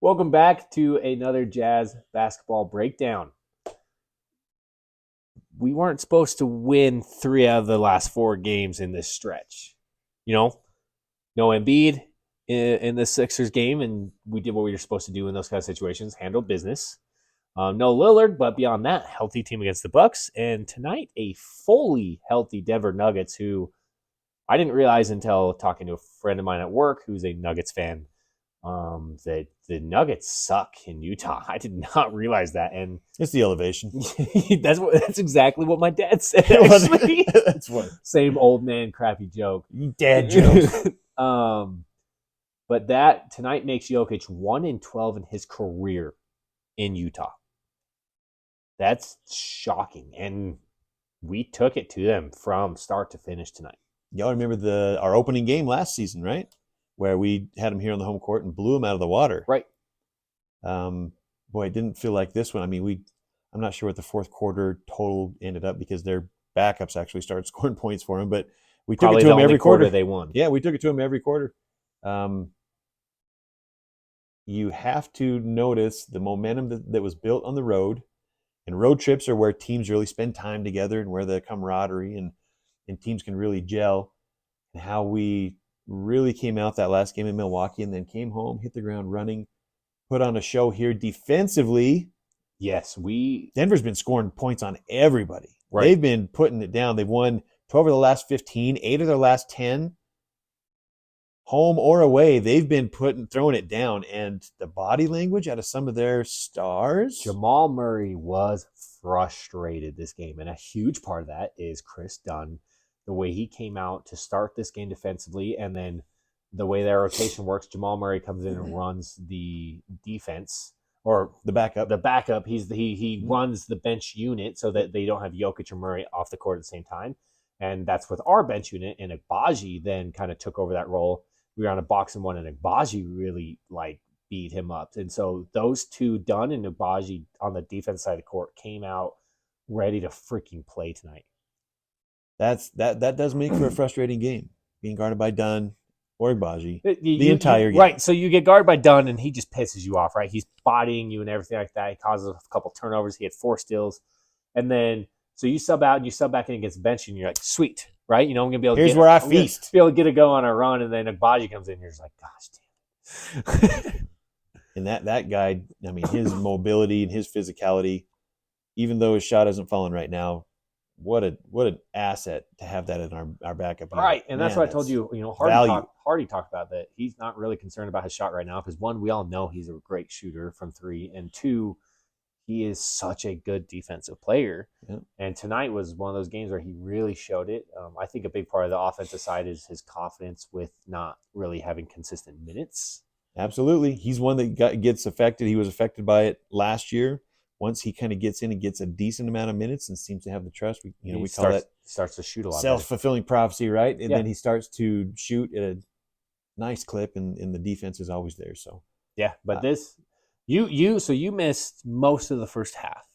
Welcome back to another Jazz basketball breakdown. We weren't supposed to win 3 out of the last 4 games in this stretch. You know, no Embiid in the Sixers game, and we did what we were supposed to do in those kind of situations, handle business. No Lillard, but beyond that, healthy team against the Bucks, and tonight a fully healthy Denver Nuggets, who I didn't realize until talking to a friend of mine at work who's a Nuggets fan that the Nuggets suck in Utah. I did not realize that, and It's the elevation. that's exactly what my dad said. Actually, That's what same old man crappy joke. dad jokes. But that tonight makes Jokic 1-12 in his career in Utah. That's shocking, and we took it to them from start to finish tonight. Y'all remember our opening game last season, right? Where we had them here on the home court and blew them out of the water. Right. Boy, it didn't feel like this one. I mean, I'm not sure what the fourth quarter total ended up because their backups actually started scoring points for them, but we took Probably it to the them only every quarter. they won. Yeah, we took it to them every quarter. You have to notice the momentum that was built on the road. And road trips are where teams really spend time together and where the camaraderie and teams can really gel. And how we really came out that last game in Milwaukee and then came home, hit the ground running, put on a show here defensively. Yes, Denver's been scoring points on everybody. Right. They've been putting it down. They've won 12 of the last 15, 8 of their last 10. Home or away, they've been throwing it down. And the body language out of some of their stars. Jamal Murray was frustrated this game, and a huge part of that is Chris Dunn, the way he came out to start this game defensively, and then the way their rotation works. Jamal Murray comes in and runs the defense, or the backup. He runs the bench unit so that they don't have Jokic or Murray off the court at the same time, and that's with our bench unit. And Agbaji then kind of took over that role. We were on a box and one, and Agbaji really beat him up. And so those two, Dunn and Agbaji, on the defense side of the court, came out ready to freaking play tonight. That does make for a frustrating game, being guarded by Dunn or Agbaji the entire game. Right, so you get guarded by Dunn, and he just pisses you off, right? He's bodying you and everything like that. He causes a couple turnovers. He had 4 steals. And then, so you sub out and you sub back in against bench, and you're like, sweet, right? You know, I'm going to be able to Here's where I feast. Be able to get a go on a run, and then Agbaji comes in, and you're just like, gosh, damn. And that guy, I mean, his mobility and his physicality, even though his shot isn't falling right now, what an asset to have that in our backup. Right, and that's what I told you. You know, Hardy talked about that. He's not really concerned about his shot right now because, one, we all know he's a great shooter from 3, and 2, he is such a good defensive player. Yeah. And tonight was one of those games where he really showed it. I think a big part of the offensive side is his confidence with not really having consistent minutes. Absolutely. He's one that gets affected. He was affected by it last year. Once he kind of gets in and gets a decent amount of minutes and seems to have the trust, we call that starts to shoot a lot. Self-fulfilling prophecy, right? And then he starts to shoot at a nice clip, and the defense is always there. So yeah, but you missed most of the first half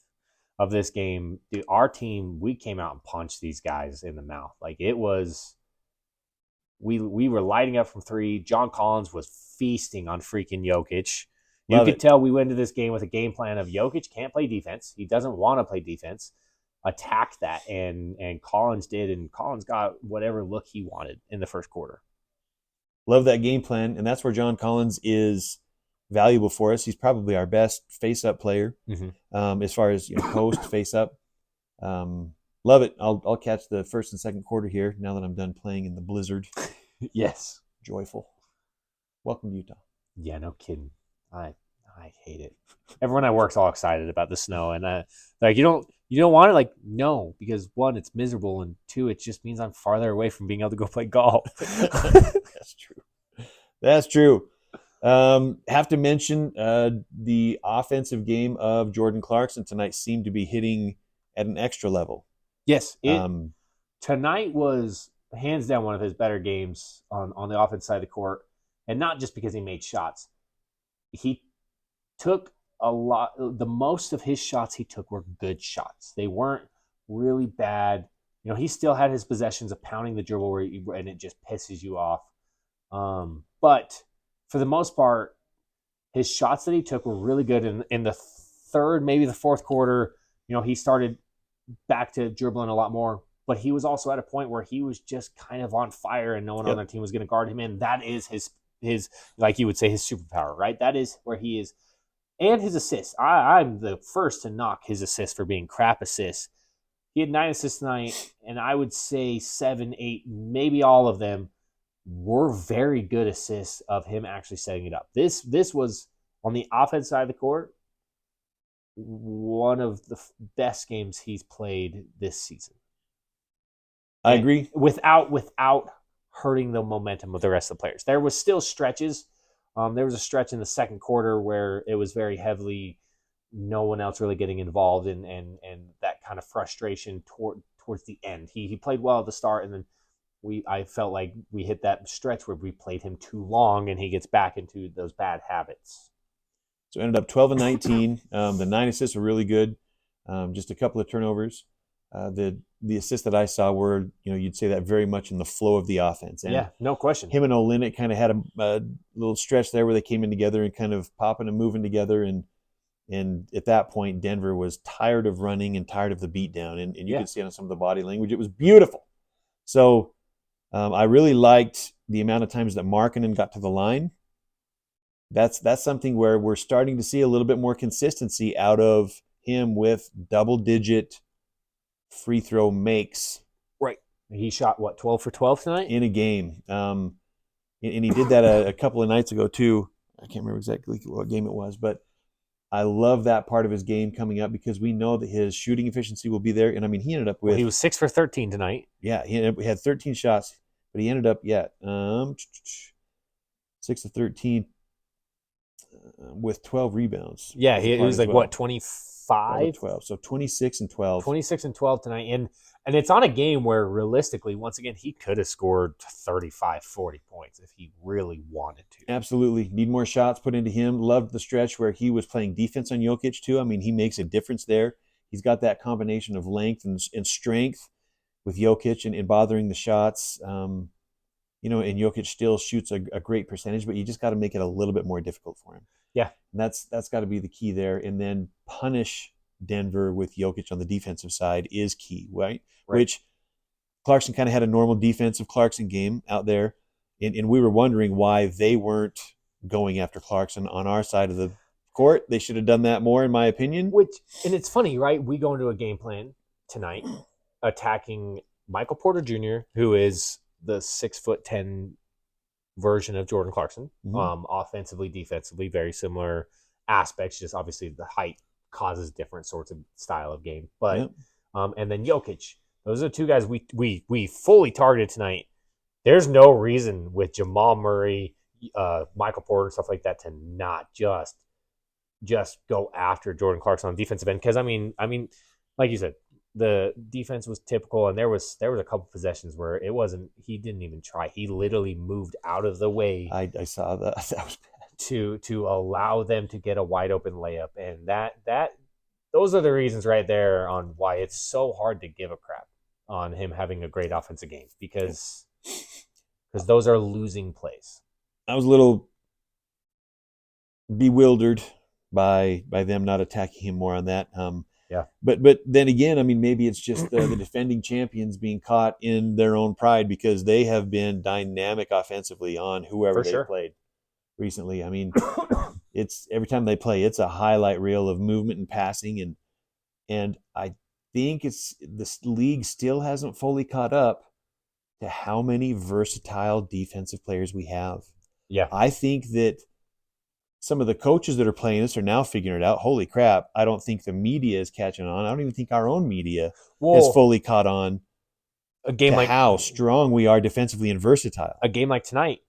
of this game. Dude, our team, we came out and punched these guys in the mouth. Like, it was, we were lighting up from 3. John Collins was feasting on freaking Jokic. You could tell we went into this game with a game plan of Jokic can't play defense. He doesn't want to play defense. Attack that, and Collins did, and Collins got whatever look he wanted in the first quarter. Love that game plan, and that's where John Collins is valuable for us. He's probably our best face-up player, as far as post face-up. Love it. I'll catch the first and second quarter here now that I'm done playing in the blizzard. Yes, joyful. Welcome to Utah. Yeah, no kidding. I hate it. Everyone at work's all excited about the snow, and you don't want it. Like, no, because 1, it's miserable, and 2, it just means I'm farther away from being able to go play golf. That's true. Have to mention the offensive game of Jordan Clarkson tonight seemed to be hitting at an extra level. Yes, tonight was hands down one of his better games on the offense side of the court, and not just because he made shots. He took a lot. The most of his shots he took were good shots. They weren't really bad. You know, he still had his possessions of pounding the dribble and it just pisses you off. But for the most part, his shots that he took were really good in the third, maybe the fourth quarter. He started back to dribbling a lot more, but he was also at a point where he was just kind of on fire and no one on their team was going to guard him in. That is his like you would say, his superpower, right? That is where he is. And his assists. I'm the first to knock his assists for being crap assists. He had 9 assists tonight, and I would say 7, 8, maybe all of them were very good assists of him actually setting it up. This was, on the offense side of the court, one of the best games he's played this season. I agree. Without hurting the momentum of the rest of the players. There was still stretches. There was a stretch in the second quarter where it was very heavily no one else really getting involved, and that kind of frustration towards the end. He played well at the start, and then I felt like we hit that stretch where we played him too long, and he gets back into those bad habits. So ended up 12 and 19. The 9 assists were really good. Just a couple of turnovers. The assists that I saw were, you'd say that very much in the flow of the offense. And yeah, no question. Him and Olynyk kind of had a little stretch there where they came in together and kind of popping and moving together. And at that point, Denver was tired of running and tired of the beatdown. And you could see it on some of the body language. It was beautiful. So I really liked the amount of times that Markkanen got to the line. That's something where we're starting to see a little bit more consistency out of him with double-digit free throw makes. Right. He shot, 12 for 12 tonight? In a game. And he did that a couple of nights ago, too. I can't remember exactly what game it was, but I love that part of his game coming up because we know that his shooting efficiency will be there. And, he ended up with... Well, he was 6 for 13 tonight. Yeah, he had 13 shots, but he ended up, 6 of 13 with 12 rebounds. Yeah, he was like, 25? 12. So 26 and 12. 26 and 12 tonight. And it's on a game where, realistically, once again, he could have scored 35, 40 points if he really wanted to. Absolutely. Need more shots put into him. Loved the stretch where he was playing defense on Jokic, too. He makes a difference there. He's got that combination of length and strength with Jokic and bothering the shots. And Jokic still shoots a great percentage, but you just got to make it a little bit more difficult for him. Yeah. And that's got to be the key there. And then punish Denver with Jokic on the defensive side is key, right? Which Clarkson kind of had a normal defensive Clarkson game out there. And we were wondering why they weren't going after Clarkson on our side of the court. They should have done that more, in my opinion. And it's funny, right? We go into a game plan tonight attacking Michael Porter Jr., who is the 6'10" version of Jordan Clarkson. Offensively, defensively, very similar aspects. Just obviously the height causes different sorts of style of game. But and then Jokic. Those are the two guys we fully targeted tonight. There's no reason with Jamal Murray, Michael Porter, and stuff like that to not just go after Jordan Clarkson on the defensive end. Because I mean, like you said, the defense was typical, and there was a couple possessions where it wasn't. He didn't even try. He literally moved out of the way. I saw that. That was bad. To allow them to get a wide open layup, and that those are the reasons right there on why it's so hard to give a crap on him having a great offensive game because those are losing plays. I was a little bewildered by them not attacking him more on that. But then again, maybe it's just the defending champions being caught in their own pride because they have been dynamic offensively on whoever they played recently. It's every time they play, it's a highlight reel of movement and passing, and I think this league still hasn't fully caught up to how many versatile defensive players we have. Yeah, I think that some of the coaches that are playing this are now figuring it out. Holy crap. I don't think the media is catching on. I don't even think our own media has fully caught on how strong we are defensively and versatile. A game like tonight,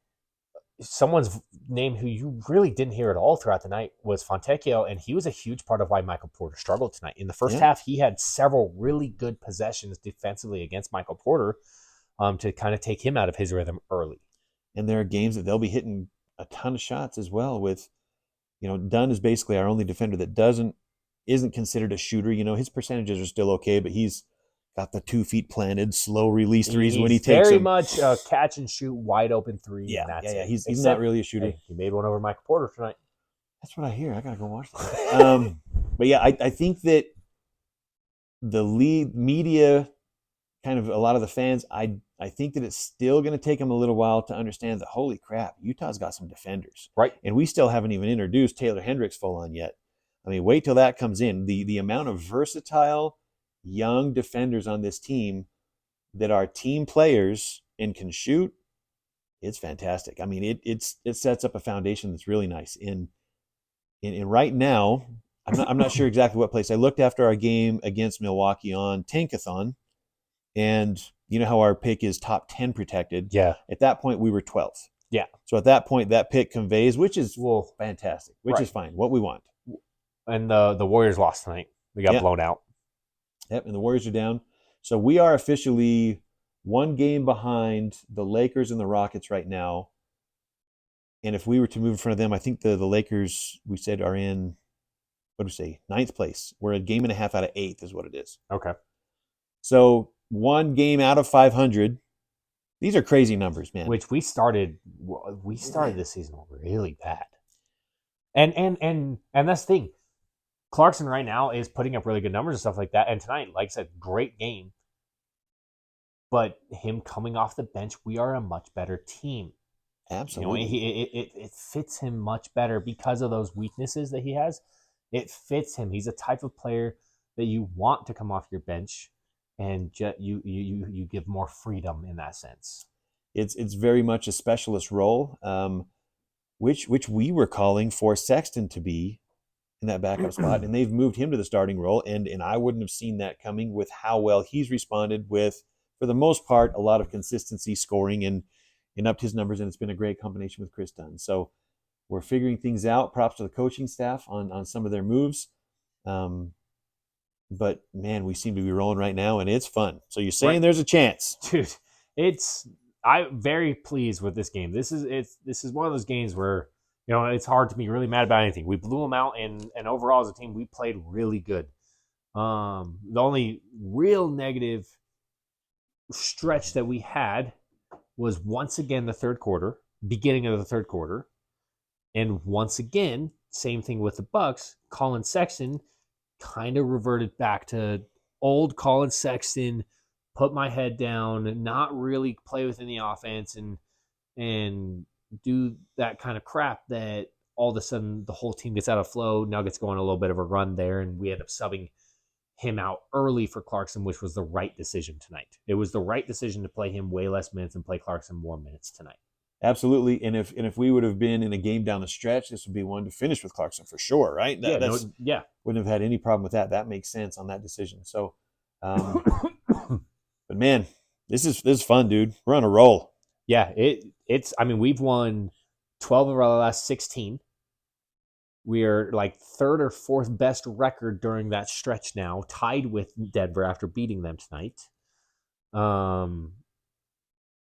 someone's name who you really didn't hear at all throughout the night was Fontecchio, and he was a huge part of why Michael Porter struggled tonight. In the first half, he had several really good possessions defensively against Michael Porter to kind of take him out of his rhythm early. And there are games that they'll be hitting a ton of shots as well with, Dunn is basically our only defender that isn't considered a shooter. His percentages are still okay, but he's got the 2 feet planted, slow release threes when he takes very them. much catch and shoot, wide open three. Yeah, and that's it. He's not really a shooter. Hey, he made one over Michael Porter tonight. That's what I hear. I gotta go watch that. But yeah, I think that the lead media, kind of a lot of the fans, I think that it's still going to take them a little while to understand that holy crap, Utah's got some defenders, Right. and we still haven't even introduced Taylor Hendricks full on yet. I mean, wait till that comes in. The amount of versatile young defenders on this team that are team players and can shoot, it's fantastic. I mean, it sets up a foundation that's really nice. And right now, I'm not sure exactly what place. I looked after our game against Milwaukee on Tankathon, and you know how our pick is top 10 protected. Yeah. At that point, we were 12th. Yeah. So at that point, that pick conveys, which is fantastic, which Right. is fine, what we want. And the Warriors lost tonight. We got blown out. Yep, and the Warriors are down. So we are officially one game behind the Lakers and the Rockets right now. And if we were to move in front of them, I think the Lakers, we said, are in, what do we say, 9th place. We're a game and a half out of 8th is what it is. Okay. So one game out of 500. These are crazy numbers, man. Which we started this season really bad. And that's the thing. Clarkson right now is putting up really good numbers and stuff like that. And tonight, like I said, great game. But him coming off the bench, we are a much better team. Absolutely. It fits him much better because of those weaknesses that he has. It fits him. He's a type of player that you want to come off your bench, and you give more freedom in that sense. It's very much a specialist role, which we were calling for Sexton to be in that backup spot, and they've moved him to the starting role, and I wouldn't have seen that coming with how well he's responded with, for the most part, a lot of consistency scoring and upped his numbers, and it's been a great combination with Chris Dunn. So we're figuring things out. Props to the coaching staff on some of their moves. But man, we seem to be rolling right now, and it's fun. So you're saying there's a chance, dude? I'm very pleased with this game. This is one of those games where it's hard to be really mad about anything. We blew them out, and overall as a team, we played really good. The only real negative stretch that we had was once again the third quarter, beginning of the third quarter, and once again, same thing with the Bucks. Colin Sexton kind of reverted back to old Colin Sexton, put my head down, not really play within the offense and do that kind of crap that all of a sudden the whole team gets out of flow. Nuggets go on a little bit of a run there, and we end up subbing him out early for Clarkson, which was the right decision tonight. It was the right decision to play him way less minutes and play Clarkson more minutes tonight. Absolutely. And if we would have been in a game down the stretch, this would be one to finish with Clarkson for sure, right? Wouldn't have had any problem with that. That makes sense on that decision. So, but man, this is fun, dude. We're on a roll. Yeah, it's. I mean, we've won 12 of our last 16. We are like third or fourth best record during that stretch now, tied with Denver after beating them tonight.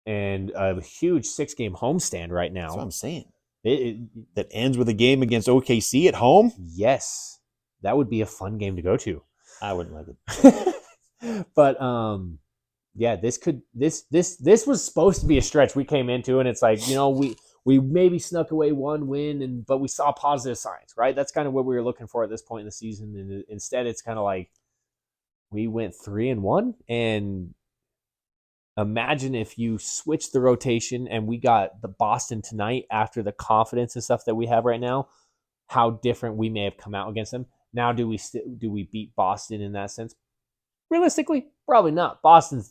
And a huge 6-game homestand right now. That's what I'm saying. That ends with a game against OKC at home? Yes. That would be a fun game to go to. I wouldn't like it. But yeah, this was supposed to be a stretch we came into, and it's like, we maybe snuck away one win, but we saw positive signs, right? That's kind of what we were looking for at this point in the season. And instead, it's kind of like we went 3-1, and imagine if you switch the rotation and we got the Boston tonight after the confidence and stuff that we have right now, how different we may have come out against them. Now, do we beat Boston in that sense? Realistically, probably not. Boston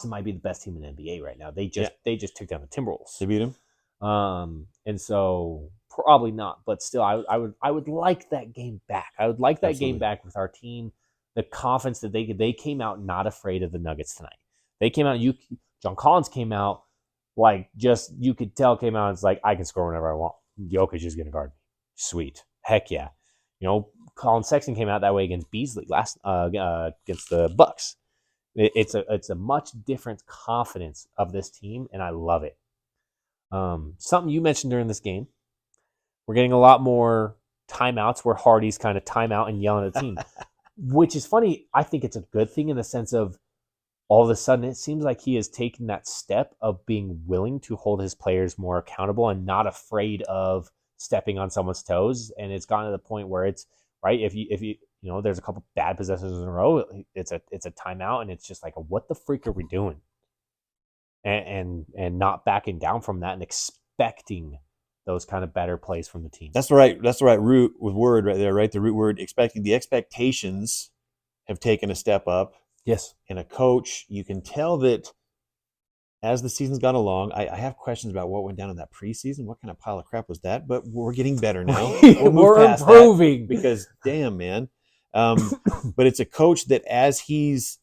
might be the best team in the NBA right now. They just took down the Timberwolves. They beat them. And so probably not, but still, I would like that game back. I would like that game back with our team, the confidence that they came out not afraid of the Nuggets tonight. They came out. John Collins came out like just you could tell came out. It's like I can score whenever I want. Jokic is going to guard me. Sweet, heck yeah. Colin Sexton came out that way against Beasley last against the Bucks. It's a much different confidence of this team, and I love it. Something you mentioned during this game, we're getting a lot more timeouts where Hardy's kind of timeout and yelling at the team, which is funny. I think it's a good thing in the sense of all of a sudden it seems like he has taken that step of being willing to hold his players more accountable and not afraid of stepping on someone's toes, and it's gotten to the point where it's right. If you there's a couple bad possessions in a row, it's a timeout, and it's just like, what the freak are we doing? And not backing down from that and expecting those kind of better plays from the team. That's the right root with word right there, right? The root word, expecting. The expectations have taken a step up. Yes. And a coach, you can tell that as the season's gone along, I have questions about what went down in that preseason. What kind of pile of crap was that? But we're getting better now. We're improving. Because damn, man. But it's a coach that as he's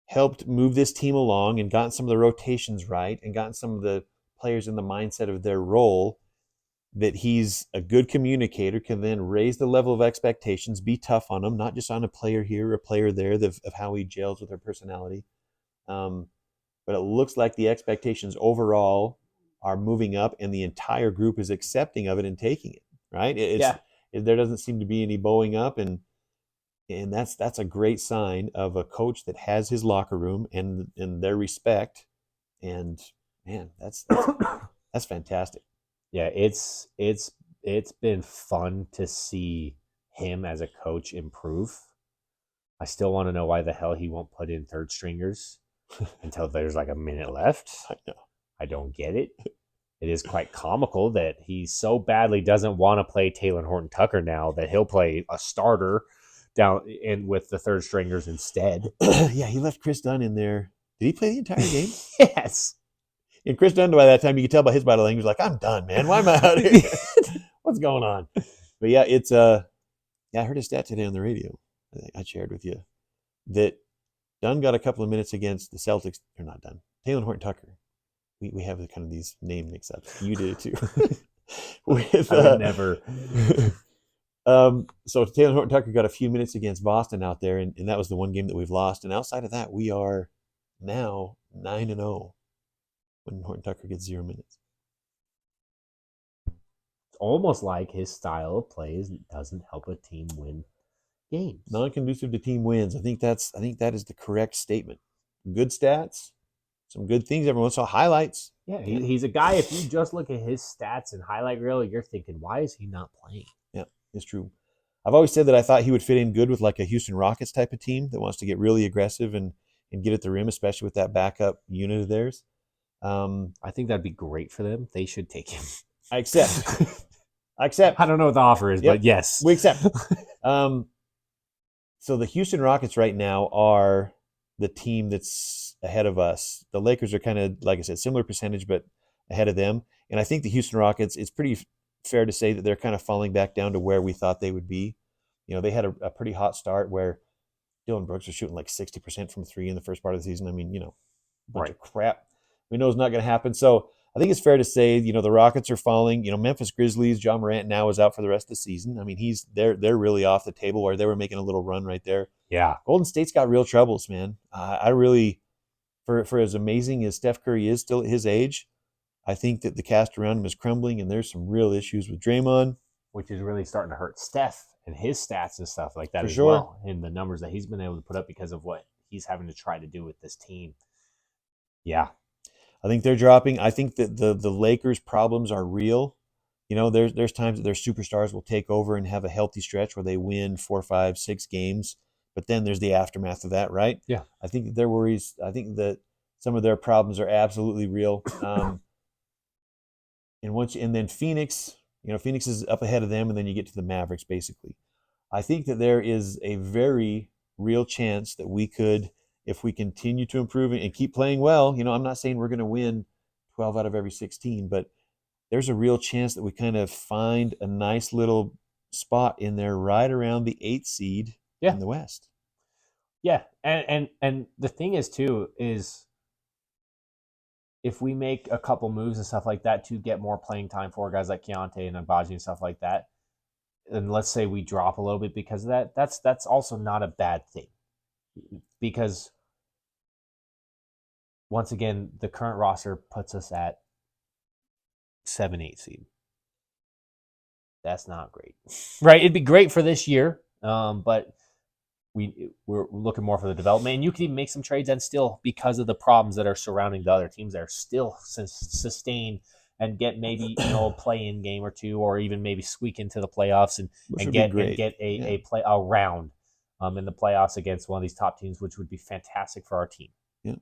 helped move this team along and gotten some of the rotations right and gotten some of the players in the mindset of their role, that he's a good communicator, can then raise the level of expectations, be tough on them, not just on a player here or a player there, of how he gels with their personality. But it looks like the expectations overall are moving up, and the entire group is accepting of it and taking it, right? There doesn't seem to be any bowing up, and that's a great sign of a coach that has his locker room and their respect. And man, that's fantastic. Yeah, it's been fun to see him as a coach improve. I still want to know why the hell he won't put in third stringers until there's like a minute left. I know. I don't get it. It is quite comical that he so badly doesn't want to play Taylor Horton Tucker now that he'll play a starter down in with the third stringers instead. Yeah, he left Chris Dunn in there. Did he play the entire game? Yes. And Chris Dunn, by that time, you could tell by his body language, like, I'm done, man. Why am I out here? What's going on? But yeah, it's I heard a stat today on the radio. I think I shared with you that Dunn got a couple of minutes against the Celtics. Or not Dunn. Taylor Horton Tucker. We have kind of these name mix-ups. You did it too. I would never. So Taylor Horton Tucker got a few minutes against Boston out there, and that was the one game that we've lost. And outside of that, we are now 9-0 when Horton Tucker gets 0 minutes. It's almost like his style of play doesn't help a team win games. Non-conducive to team wins. I think that is the correct statement. Good stats, some good things every once in a while. Highlights. Yeah, he's a guy. If you just look at his stats and highlight reel, you're thinking, why is he not playing? Yeah, it's true. I've always said that I thought he would fit in good with like a Houston Rockets type of team that wants to get really aggressive and get at the rim, especially with that backup unit of theirs. I think that'd be great for them. They should take him. I accept. I don't know what the offer is, but yes. We accept. So the Houston Rockets right now are the team that's ahead of us. The Lakers are kind of, like I said, similar percentage, but ahead of them. And I think the Houston Rockets, it's pretty fair to say that they're kind of falling back down to where we thought they would be. You know, they had a pretty hot start where Dylan Brooks was shooting like 60% from three in the first part of the season. I mean, bunch of crap. We know it's not going to happen. So I think it's fair to say, the Rockets are falling. Memphis Grizzlies, John Morant now is out for the rest of the season. I mean, they're really off the table, where they were making a little run right there. Yeah. Golden State's got real troubles, man. I really, for as amazing as Steph Curry is still at his age, I think that the cast around him is crumbling, and there's some real issues with Draymond. Which is really starting to hurt Steph and his stats and stuff like that sure. Well, and the numbers that he's been able to put up because of what he's having to try to do with this team. Yeah. I think they're dropping. I think that the Lakers' problems are real. There's times that their superstars will take over and have a healthy stretch where they win 4, 5, 6 games, but then there's the aftermath of that, right? Yeah. I think that their worries, I think that some of their problems are absolutely real. And then Phoenix, Phoenix is up ahead of them, and then you get to the Mavericks, basically. I think that there is a very real chance that we could, if we continue to improve and keep playing well, I'm not saying we're going to win 12 out of every 16, but there's a real chance that we kind of find a nice little spot in there right around the 8th seed in the West. Yeah. And the thing is, too, is if we make a couple moves and stuff like that to get more playing time for guys like Keontae and Agbaji and stuff like that, and let's say we drop a little bit because of that, that's also not a bad thing. Because once again, the current roster puts us at 7-8 seed. That's not great, right? It'd be great for this year, but we're looking more for the development. And you can even make some trades and still, because of the problems that are surrounding the other teams, that are still sustain and get maybe a play-in game or two, or even maybe squeak into the playoffs Which and would get be great. a round in the playoffs against one of these top teams, which would be fantastic for our team. Yeah.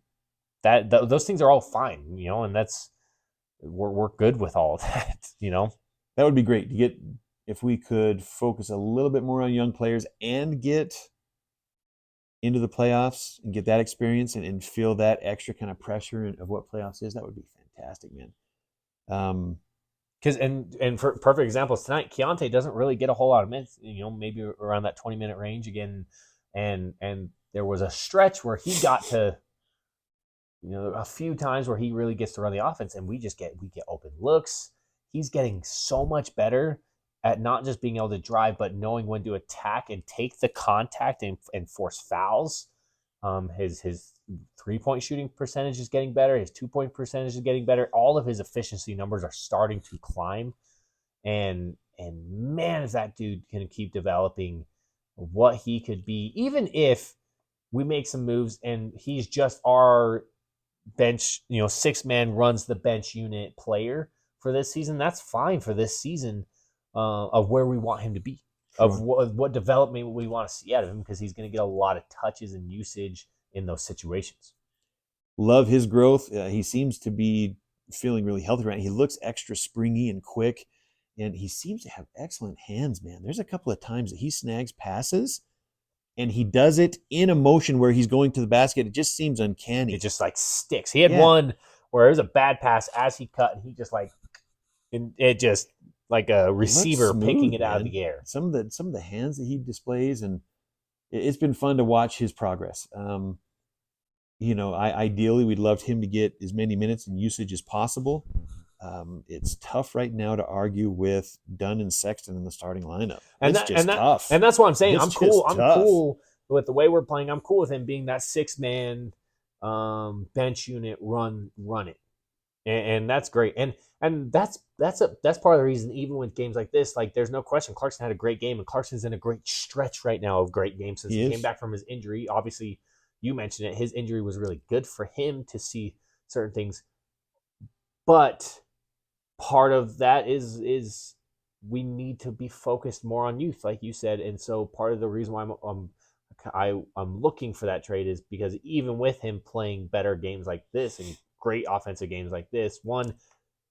Those things are all fine, and that's we're good with all of that. That would be great to get if we could focus a little bit more on young players and get into the playoffs and get that experience and feel that extra kind of pressure of what playoffs is. That would be fantastic, man. Because and for perfect examples tonight, Keontae doesn't really get a whole lot of minutes. Maybe around that 20-minute range again, and there was a stretch where he got to, a few times where he really gets to run the offense, and we get open looks. He's getting so much better at not just being able to drive, but knowing when to attack and take the contact and force fouls. His 3-point shooting percentage is getting better. His 2-point percentage is getting better. All of his efficiency numbers are starting to climb. And man, is that dude going to keep developing what he could be, even if we make some moves and he's just our bench, 6-man runs the bench unit player for this season. That's fine for this season of where we want him to be. Sure. Of what development we want to see out of him, because he's going to get a lot of touches and usage in those situations. Love his growth. He seems to be feeling really healthy right now. He looks extra springy and quick, and he seems to have excellent hands, man. There's a couple of times that he snags passes, and he does it in a motion where he's going to the basket. It just seems uncanny. It just sticks. He had one where it was a bad pass as he cut, and he just it just like a receiver smooth, picking it out of the air. Some of the hands that he displays, and it's been fun to watch his progress. Ideally we'd loved him to get as many minutes and usage as possible. It's tough right now to argue with Dunn and Sexton in the starting lineup. It's tough. And that's what I'm saying. I'm cool with the way we're playing. I'm cool with him being that 6-man bench unit run it. And that's great. And that's part of the reason, even with games like this, there's no question Clarkson had a great game, and Clarkson's in a great stretch right now of great games since he came back from his injury. Obviously, you mentioned it. His injury was really good for him to see certain things. But part of that is we need to be focused more on youth, like you said. And so part of the reason why I'm looking for that trade is because even with him playing better games like this and great offensive games like this, one,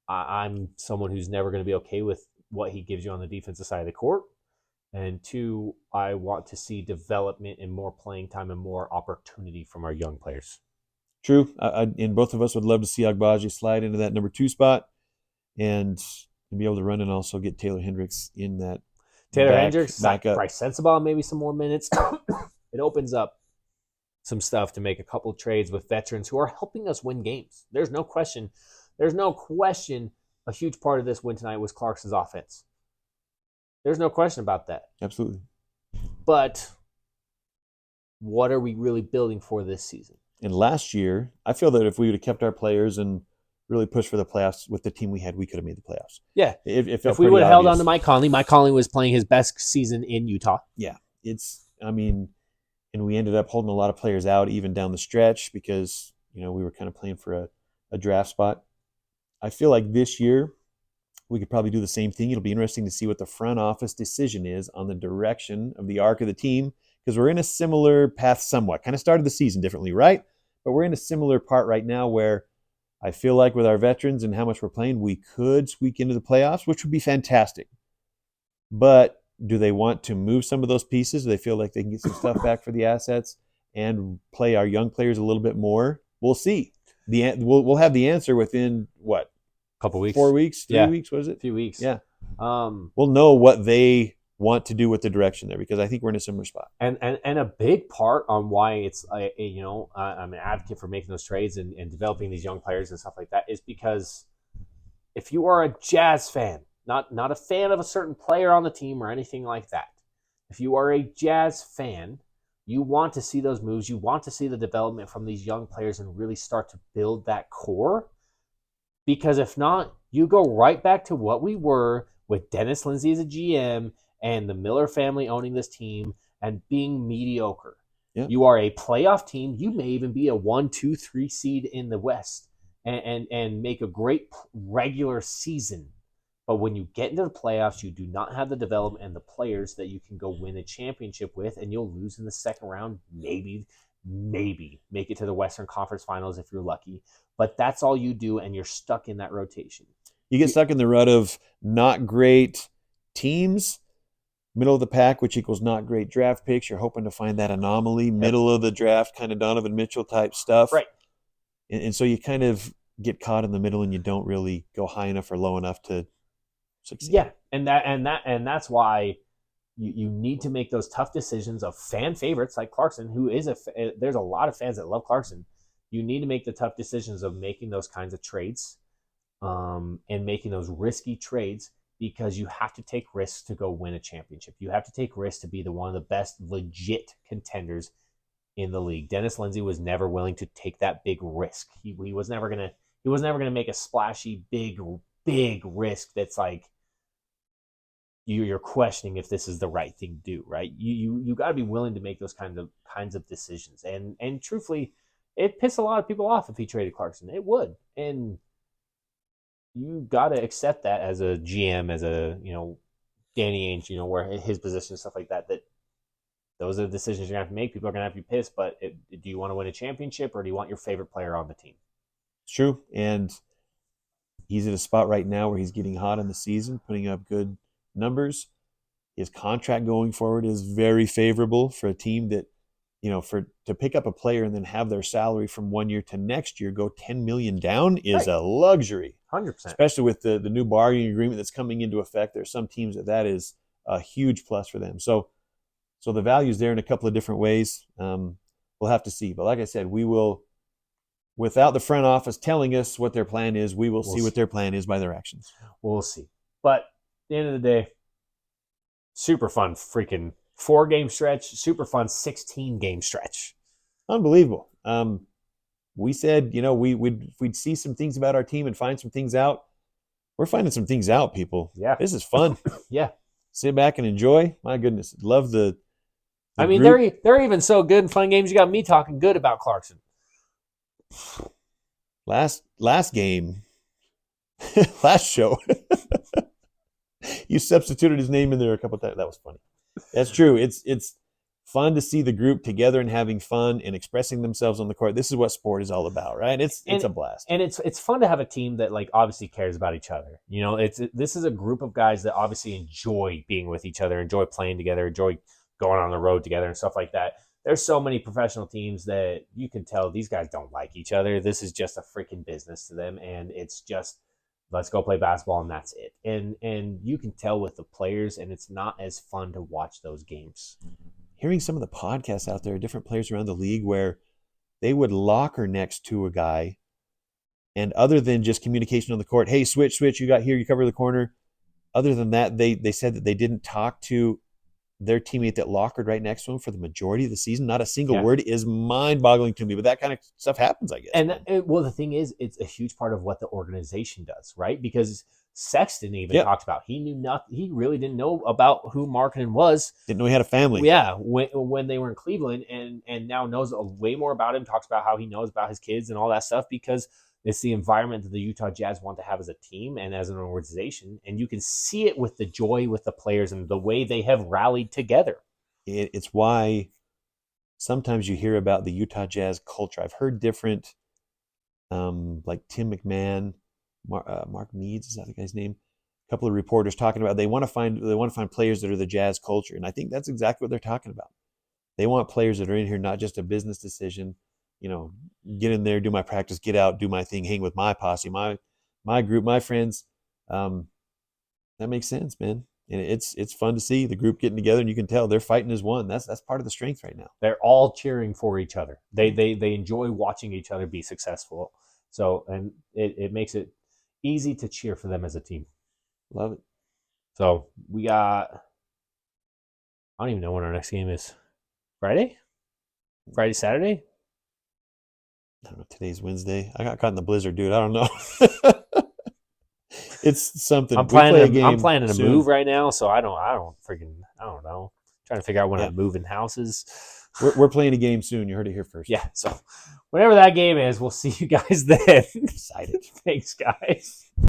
I'm someone who's never going to be okay with what he gives you on the defensive side of the court. And two, I want to see development and more playing time and more opportunity from our young players. True. And both of us would love to see Agbaji slide into that number 2 spot and be able to run and also get Taylor Hendricks in that. Hendricks, Bryce Sensabaugh, maybe some more minutes. It opens up some stuff to make a couple of trades with veterans who are helping us win games. There's no question. A huge part of this win tonight was Clarkson's offense. There's no question about that. Absolutely. But what are we really building for this season? And last year, I feel that if we would have kept our players and really pushed for the playoffs with the team we had, we could have made the playoffs. Yeah. If we would have held on to Mike Conley was playing his best season in Utah. Yeah. And we ended up holding a lot of players out even down the stretch because, we were kind of playing for a draft spot. I feel like this year we could probably do the same thing. It'll be interesting to see what the front office decision is on the direction of the arc of the team, because we're in a similar path somewhat. Kind of started the season differently, right? But we're in a similar part right now where I feel like with our veterans and how much we're playing, we could squeak into the playoffs, which would be fantastic. But do they want to move some of those pieces? Do they feel like they can get some stuff back for the assets and play our young players a little bit more? We'll see. We'll have the answer within, what? Couple weeks. 4 weeks? 3 weeks, was it? A few weeks. Yeah. We'll know what they want to do with the direction there, because I think we're in a similar spot. And a big part on why it's I'm an advocate for making those trades and developing these young players and stuff like that is because if you are a Jazz fan, not a fan of a certain player on the team or anything like that, if you are a Jazz fan, you want to see those moves. You want to see the development from these young players and really start to build that core. Because if not, you go right back to what we were with Dennis Lindsay as a GM and the Miller family owning this team and being mediocre. Yeah. You are a playoff team. You may even be a 1, 2, 3 seed in the West. and make a great regular season. But when you get into the playoffs, you do not have the development and the players that you can go win a championship with, and you'll lose in the second round. Maybe make it to the Western Conference Finals if you're lucky. But that's all you do, and you're stuck in that rotation. You get stuck in the rut of not great teams, middle of the pack, which equals not great draft picks. You're hoping to find that anomaly, middle of the draft, kind of Donovan Mitchell type stuff. Right. And so you kind of get caught in the middle, and you don't really go high enough or low enough to succeed. Yeah, and that's why you need to make those tough decisions of fan favorites like Clarkson, who is there's a lot of fans that love Clarkson. You need to make the tough decisions of making those kinds of trades, and making those risky trades, because you have to take risks to go win a championship. You have to take risks to be one of the best legit contenders in the league. Dennis Lindsey was never willing to take that big risk. He was never gonna make a splashy big risk that's like you're questioning if this is the right thing to do, right? You got to be willing to make those kinds of decisions. And truthfully, it pissed a lot of people off if he traded Clarkson. It would. And you got to accept that as a GM, as a, Danny Ainge, where his position and stuff like that, that those are the decisions you're going to have to make. People are going to have to be pissed, but do you want to win a championship, or do you want your favorite player on the team? It's true. And he's at a spot right now where he's getting hot in the season, putting up good numbers. His contract going forward is very favorable for a team that, to pick up a player and then have their salary from 1 year to next year go $10 million down is a luxury. 100%. Especially with the new bargaining agreement that's coming into effect. There's some teams that is a huge plus for them. So the value's there in a couple of different ways. We'll have to see. But like I said, we will, without the front office telling us what their plan is, we'll see what their plan is by their actions. We'll see. But at the end of the day, super fun freaking 4-game stretch, super fun 16-game stretch. Unbelievable. We said, we'd see some things about our team and find some things out. We're finding some things out, people. Yeah. This is fun. Yeah. Sit back and enjoy. My goodness. Love the group. They're even so good in fun games. You got me talking good about Clarkson. Last game, last show, you substituted his name in there a couple of times. That was funny. That's true. It's fun to see the group together and having fun and expressing themselves on the court. This is what sport is all about, right? It's a blast. And it's fun to have a team that obviously cares about each other. This is a group of guys that obviously enjoy being with each other, enjoy playing together, enjoy going on the road together and stuff like that. There's so many professional teams that you can tell these guys don't like each other. This is just a freaking business to them, and it's just let's go play basketball and that's it. And you can tell with the players, and it's not as fun to watch those games. Hearing some of the podcasts out there, different players around the league where they would locker next to a guy, and other than just communication on the court, hey, switch, you got here, you cover the corner. Other than that, they said that they didn't talk to their teammate that lockered right next to him for the majority of the season. Not a single word. Is mind-boggling to me, but that kind of stuff happens, I guess. And the thing is, it's a huge part of what the organization does, right? Because Sexton even talked about he knew nothing. He really didn't know about who Markkanen was. Didn't know he had a family. Yeah, when they were in Cleveland, and now knows way more about him. Talks about how he knows about his kids and all that stuff, because it's the environment that the Utah Jazz want to have as a team and as an organization. And you can see it with the joy with the players and the way they have rallied together. It's why sometimes you hear about the Utah Jazz culture. I've heard different, like Tim McMahon, Mark Meads, is that the guy's name? A couple of reporters talking about they want to find players that are the Jazz culture. And I think that's exactly what they're talking about. They want players that are in here, not just a business decision, get in there, do my practice, get out, do my thing, hang with my posse, my group, my friends. That makes sense, man. And it's fun to see the group getting together, and you can tell they're fighting as one. That's part of the strength right now. They're all cheering for each other. They enjoy watching each other be successful. So, and it makes it easy to cheer for them as a team. Love it. So we got, I don't even know when our next game is. Friday, Saturday? I don't know. Today's Wednesday. I got caught in the blizzard, dude. I don't know. It's something. I'm planning a move right now, so I don't know. I'm trying to figure out when I'm moving houses. We're playing a game soon. You heard it here first. Yeah. So whatever that game is, we'll see you guys then. Excited. Thanks, guys.